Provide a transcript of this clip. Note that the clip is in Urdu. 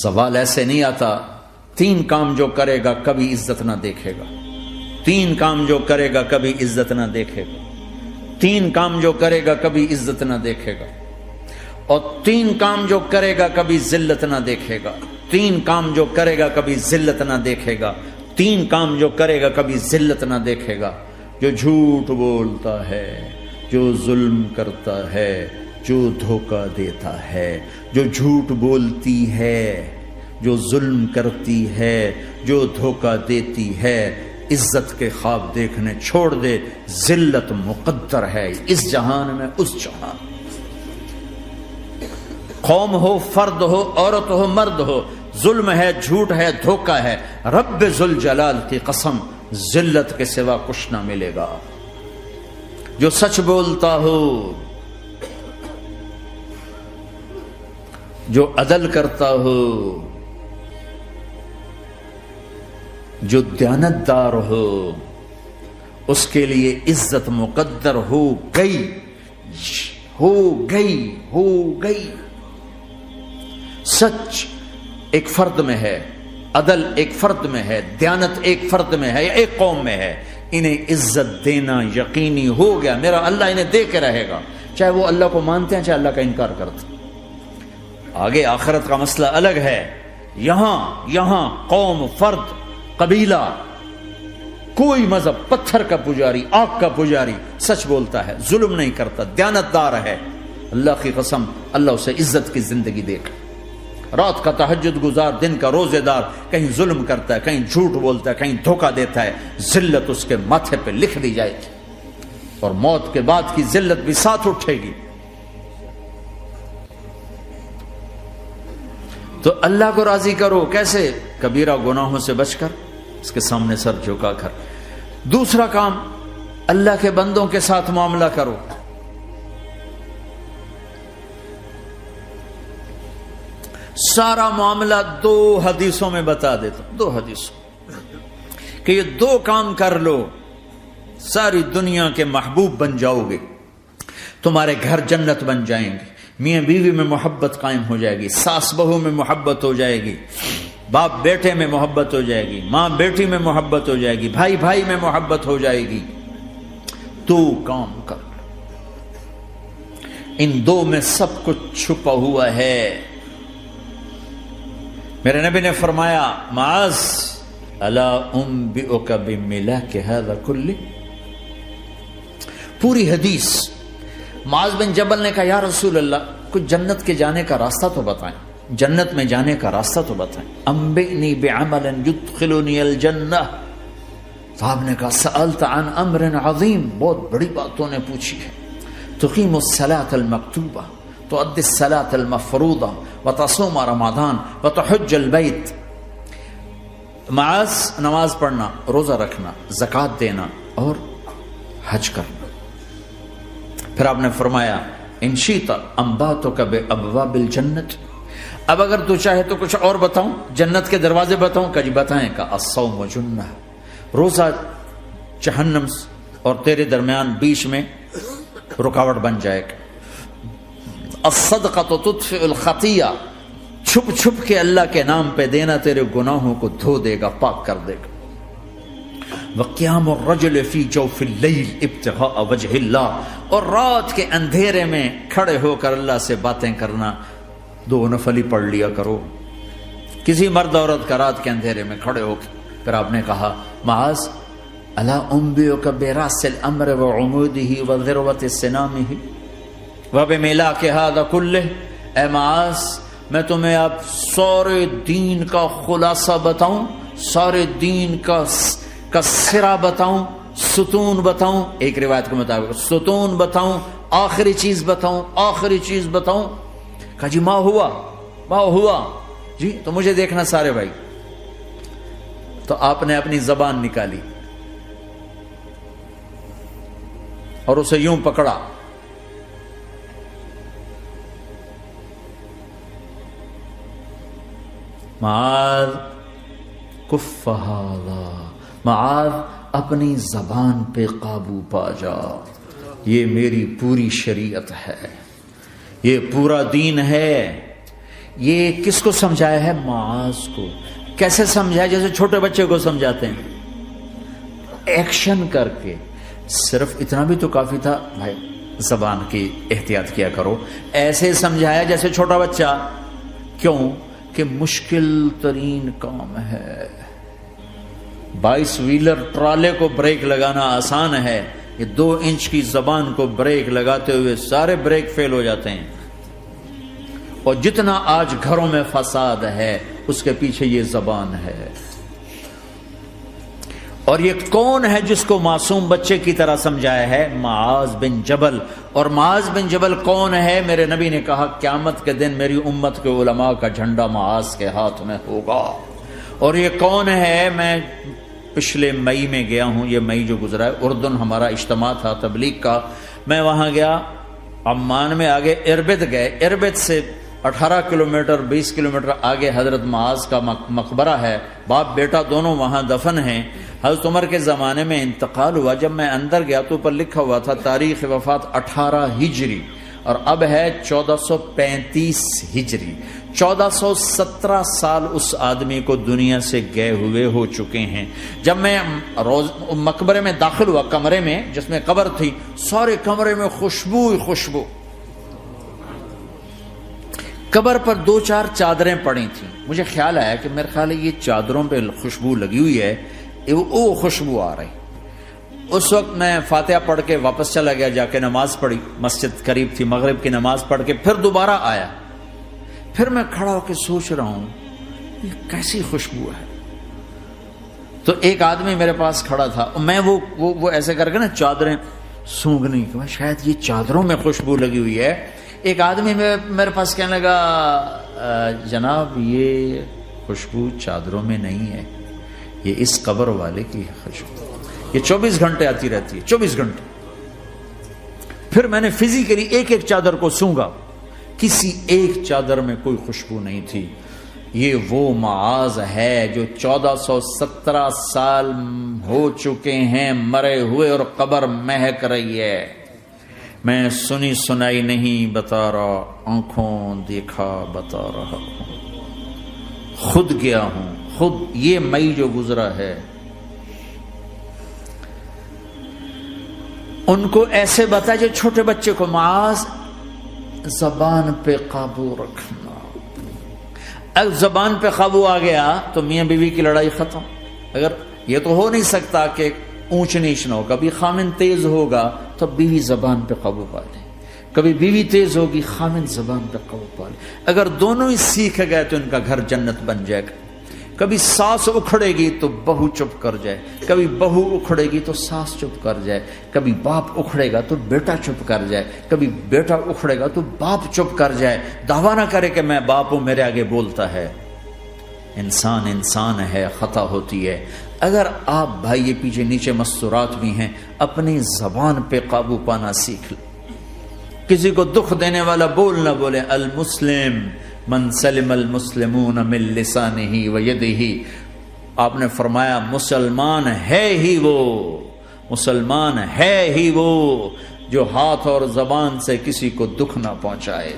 زوال ایسے نہیں آتا. 3 کام جو کرے گا کبھی عزت نہ دیکھے گا. 3 کام جو کرے گا کبھی عزت نہ دیکھے گا. 3 کام جو کرے گا کبھی عزت نہ دیکھے گا. اور 3 کام جو کرے گا کبھی ذلت نہ دیکھے گا. 3 کام جو کرے گا کبھی ذلت نہ دیکھے گا. 3 کام جو کرے گا کبھی ذلت نہ دیکھے گا. جو جھوٹ بولتا ہے، جو ظلم کرتا ہے، جو دھوکہ دیتا ہے. جو جھوٹ بولتی ہے، جو ظلم کرتی ہے، جو دھوکہ دیتی ہے، عزت کے خواب دیکھنے چھوڑ دے. ذلت مقدر ہے اس جہان میں اس جہان. قوم ہو، فرد ہو، عورت ہو، مرد ہو، ظلم ہے، جھوٹ ہے، دھوکہ ہے، رب ذوالجلال کی قسم ذلت کے سوا کچھ نہ ملے گا. جو سچ بولتا ہو، جو عدل کرتا ہو، جو دیانتدار ہو، اس کے لیے عزت مقدر ہو گئی، ہو گئی، ہو گئی. سچ ایک فرد میں ہے، عدل ایک فرد میں ہے، دیانت ایک فرد میں ہے یا ایک قوم میں ہے. انہیں عزت دینا یقینی ہو گیا. میرا اللہ انہیں دے کے رہے گا، چاہے وہ اللہ کو مانتے ہیں چاہے اللہ کا انکار کرتے ہیں. آگے آخرت کا مسئلہ الگ ہے. یہاں قوم، فرد، قبیلہ، کوئی مذہب، پتھر کا پجاری، آگ کا پجاری سچ بولتا ہے، ظلم نہیں کرتا، دیانتدار ہے، اللہ کی قسم اللہ اسے عزت کی زندگی دے گا. رات کا تہجد گزار، دن کا روزے دار، کہیں ظلم کرتا ہے، کہیں جھوٹ بولتا ہے، کہیں دھوکہ دیتا ہے، ذلت اس کے ماتھے پہ لکھ دی جائے گی اور موت کے بعد کی ذلت بھی ساتھ اٹھے گی. تو اللہ کو راضی کرو. کیسے؟ کبیرہ گناہوں سے بچ کر، اس کے سامنے سر جھکا کر. دوسرا کام، اللہ کے بندوں کے ساتھ معاملہ کرو. سارا معاملہ 2 حدیثوں میں بتا دیتا ہوں. 2 حدیثوں کہ یہ 2 کام کر لو، ساری دنیا کے محبوب بن جاؤ گے. تمہارے گھر جنت بن جائیں گے. میاں بیوی میں محبت قائم ہو جائے گی، ساس بہو میں محبت ہو جائے گی، باپ بیٹے میں محبت ہو جائے گی، ماں بیٹی میں محبت ہو جائے گی، بھائی بھائی میں محبت ہو جائے گی. 2 کام کر لو. ان 2 میں سب کچھ چھپا ہوا ہے. میرے نبی نے فرمایا، معاذ الا انبئک بملاک ھذا کلہ. پوری حدیث. معاذ بن جبل نے کہا یا رسول اللہ کچھ جنت کے جانے کا راستہ تو بتائیں، جنت میں جانے کا راستہ تو بتائیں. انبئنی بعمل یدخلنی الجنہ. صاحب نے کہا سألت عن امر عظیم، بہت بڑی باتوں نے پوچھی ہے. تقیم الصلاۃ المکتوبہ، تؤدی الصلاۃ المفروضہ، وتصوم رمضان، وتحج البیت. معاذ نماز پڑھنا، روزہ رکھنا، زکوٰۃ دینا اور حج کرنا. پھر آپ نے فرمایا ان شئت انبأتک بابواب الجنت. اب اگر تو چاہے تو کچھ اور بتاؤں، جنت کے دروازے بتاؤں؟ کہ جی بتائیں. کا الصوم جنہ، روزہ جہنم اور تیرے درمیان بیچ میں رکاوٹ بن جائے گا. الصدقۃ تطفئ الخطیہ، چھپ چھپ کے اللہ کے نام پہ دینا تیرے گناہوں کو دھو دے گا، پاک کر دے گا. وقیام الرجل فی جوف اللیل ابتغاء وجہ اللہ، اور رات کے اندھیرے میں کھڑے ہو کر اللہ سے باتیں کرنا. 2 نفل ہی پڑھ لیا کرو، کسی مرد عورت کا رات کے اندھیرے میں کھڑے ہو کے. پھر آپ نے کہا معاذ الا انبئک براس الامر وعمودہ وذروۃ سنامہ وبملاک ھذا کلہ. اے معاذ میں تمہیں اب سارے دین کا خلاصہ بتاؤں، سارے دین کا سرا بتاؤں، ستون بتاؤں. ایک روایت کے مطابق ستون بتاؤں، آخری چیز بتاؤں، آخری چیز بتاؤں. کہا جی ما ہوا جی تو مجھے دیکھنا سارے بھائی. تو آپ نے اپنی زبان نکالی اور اسے یوں پکڑا. معاذ کف ھذا، معاذ اپنی زبان پہ قابو پا جا. یہ میری پوری شریعت ہے، یہ پورا دین ہے، یہ کس کو سمجھایا ہے؟ معاذ کو۔ کیسے سمجھایا؟ جیسے چھوٹے بچے کو سمجھاتے ہیں، ایکشن کر کے۔ صرف اتنا بھی تو کافی تھا، بھائی زبان کی احتیاط کیا کرو، ایسے سمجھایا جیسے چھوٹا بچہ۔ کیوں کہ مشکل ترین کام ہے۔ 22 ویلر ٹرالے کو بریک لگانا آسان ہے، یہ 2 انچ کی زبان کو بریک لگاتے ہوئے سارے بریک فیل ہو جاتے ہیں۔ اور جتنا آج گھروں میں فساد ہے اس کے پیچھے یہ زبان ہے۔ اور یہ کون ہے جس کو معصوم بچے کی طرح سمجھایا ہے؟ معاذ بن جبل۔ اور معاذ بن جبل کون ہے؟ میرے نبی نے کہا قیامت کے دن میری امت کے علماء کا جھنڈا معاذ کے ہاتھ میں ہوگا۔ اور یہ کون ہے؟ میں پچھلے مئی میں گیا ہوں، یہ مئی جو گزرا ہے، اردن ہمارا اجتماع تھا تبلیغ کا، میں وہاں گیا، عمان میں آگے اربد گئے، اربد سے 18 کلومیٹر 20 کلومیٹر آگے حضرت معاذ کا مقبرہ ہے، باپ بیٹا دونوں وہاں دفن ہیں۔ حضرت عمر کے زمانے میں انتقال ہوا، جب میں اندر گیا تو اوپر لکھا ہوا تھا تاریخ وفات 18 ہجری، اور اب ہے 1435 ہجری۔ 1417 سال اس آدمی کو دنیا سے گئے ہوئے ہو چکے ہیں۔ جب میں مقبرے میں داخل ہوا، کمرے میں جس میں قبر تھی، سارے کمرے میں خوشبو ہی خوشبو۔ قبر پر 2-4 چادریں پڑی تھیں، مجھے خیال آیا کہ میرے خیال ہے یہ چادروں پہ خوشبو لگی ہوئی ہے، وہ خوشبو آ رہی۔ اس وقت میں فاتحہ پڑھ کے واپس چلا گیا، جا کے نماز پڑھی، مسجد قریب تھی، مغرب کی نماز پڑھ کے پھر دوبارہ آیا، پھر میں کھڑا ہو کے سوچ رہا ہوں یہ کیسی خوشبو ہے۔ تو ایک آدمی میرے پاس کھڑا تھا، میں وہ ایسے کر کے نا چادریں سونگھنے کی، شاید یہ چادروں میں خوشبو لگی ہوئی ہے۔ ایک آدمی میرے پاس کہنے لگا جناب یہ خوشبو چادروں میں نہیں ہے، یہ اس قبر والے کی خوشبو، یہ 24 گھنٹے آتی رہتی ہے، 24 گھنٹے۔ پھر میں نے فزیکلی ایک ایک چادر کو سونگا، کسی ایک چادر میں کوئی خوشبو نہیں تھی۔ یہ وہ معاذ ہے جو 1417 سال ہو چکے ہیں مرے ہوئے، اور قبر مہک رہی ہے۔ میں سنی سنائی نہیں بتا رہا، آنکھوں دیکھا بتا رہا ہوں، خود گیا ہوں، خود یہ مئی جو گزرا ہے۔ ان کو ایسے بتایا جو چھوٹے بچے کو، معاذ زبان پہ قابو رکھنا۔ اگر زبان پہ قابو آ گیا تو میاں بیوی کی لڑائی ختم۔ اگر یہ تو ہو نہیں سکتا کہ اونچ نیچ نہ ہو، کبھی خامن تیز ہوگا تو بیوی زبان پہ قابو پا لے، کبھی بیوی تیز ہوگی خامن زبان پہ قابو پا لے۔ اگر دونوں ہی سیکھ گئے تو ان کا گھر جنت بن جائے گا۔ کبھی ساس اکھڑے گی تو بہو چپ کر جائے، کبھی بہو اکھڑے گی تو ساس چپ کر جائے، کبھی باپ اکھڑے گا تو بیٹا چپ کر جائے، کبھی بیٹا اکھڑے گا تو باپ چپ کر جائے، دعویٰ نہ کرے کہ میں باپ ہوں میرے آگے بولتا ہے۔ انسان انسان ہے، خطا ہوتی ہے۔ اگر آپ بھائی یہ پیچھے نیچے مستورات بھی ہیں، اپنی زبان پہ قابو پانا سیکھ لیں۔ کسی کو دکھ دینے والا بول نہ بولے۔ المسلم من سلم المسلمون من لسانہ و یدہ، آپ نے فرمایا مسلمان ہے ہی وہ، مسلمان ہے ہی وہ جو ہاتھ اور زبان سے کسی کو دکھ نہ پہنچائے۔